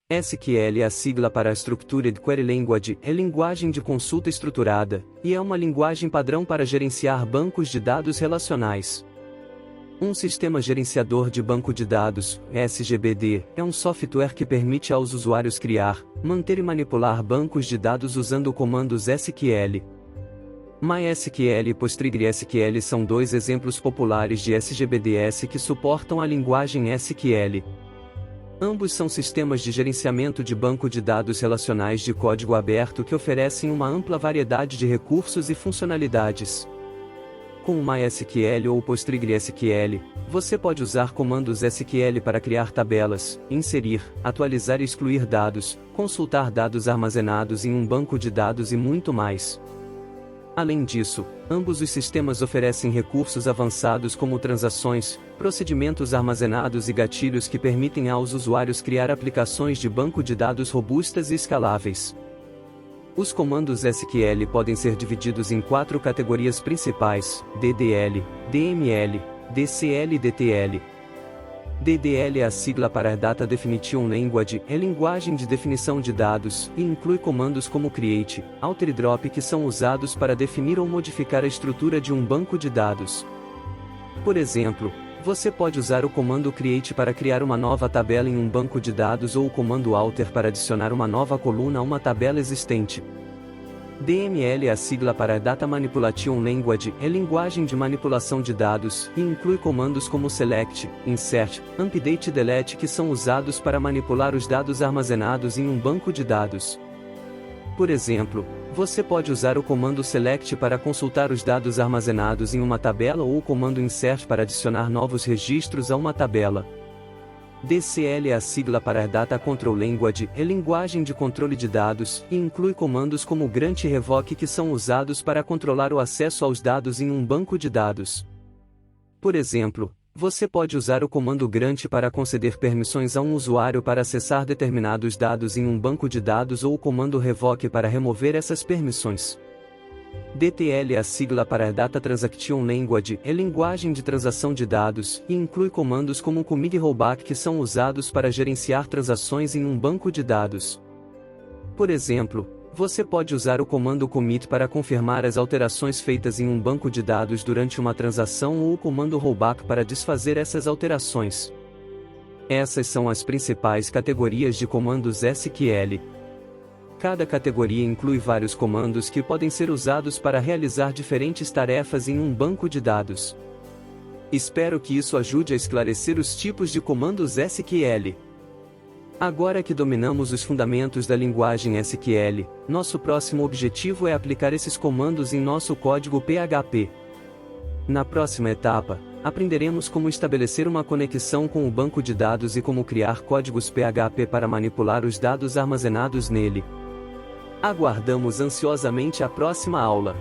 SQL é a sigla para Structured Query Language, é linguagem de consulta estruturada, e é uma linguagem padrão para gerenciar bancos de dados relacionais. Um sistema gerenciador de banco de dados, SGBD, é um software que permite aos usuários criar, manter e manipular bancos de dados usando comandos SQL. MySQL e PostgreSQL são dois exemplos populares de SGBDS que suportam a linguagem SQL. Ambos são sistemas de gerenciamento de banco de dados relacionais de código aberto que oferecem uma ampla variedade de recursos e funcionalidades. Com o MySQL ou PostgreSQL, você pode usar comandos SQL para criar tabelas, inserir, atualizar e excluir dados, consultar dados armazenados em um banco de dados e muito mais. Além disso, ambos os sistemas oferecem recursos avançados como transações, procedimentos armazenados e gatilhos que permitem aos usuários criar aplicações de banco de dados robustas e escaláveis. Os comandos SQL podem ser divididos em 4 categorias principais: DDL, DML, DCL e DTL. DDL é a sigla para Data Definition Language, é linguagem de definição de dados, e inclui comandos como create, alter e drop que são usados para definir ou modificar a estrutura de um banco de dados. Por exemplo, você pode usar o comando create para criar uma nova tabela em um banco de dados ou o comando alter para adicionar uma nova coluna a uma tabela existente. DML é a sigla para Data Manipulation Language, é linguagem de manipulação de dados, e inclui comandos como select, insert, update e delete que são usados para manipular os dados armazenados em um banco de dados. Por exemplo, você pode usar o comando select para consultar os dados armazenados em uma tabela ou o comando insert para adicionar novos registros a uma tabela. DCL é a sigla para Data Control Language, é linguagem de controle de dados, e inclui comandos como grant e revoke que são usados para controlar o acesso aos dados em um banco de dados. Por exemplo, você pode usar o comando grant para conceder permissões a um usuário para acessar determinados dados em um banco de dados ou o comando revoke para remover essas permissões. DTL é a sigla para Data Transaction Language, é linguagem de transação de dados, e inclui comandos como commit e rollback que são usados para gerenciar transações em um banco de dados. Por exemplo, você pode usar o comando commit para confirmar as alterações feitas em um banco de dados durante uma transação ou o comando rollback para desfazer essas alterações. Essas são as principais categorias de comandos SQL. Cada categoria inclui vários comandos que podem ser usados para realizar diferentes tarefas em um banco de dados. Espero que isso ajude a esclarecer os tipos de comandos SQL. Agora que dominamos os fundamentos da linguagem SQL, nosso próximo objetivo é aplicar esses comandos em nosso código PHP. Na próxima etapa, aprenderemos como estabelecer uma conexão com o banco de dados e como criar códigos PHP para manipular os dados armazenados nele. Aguardamos ansiosamente a próxima aula.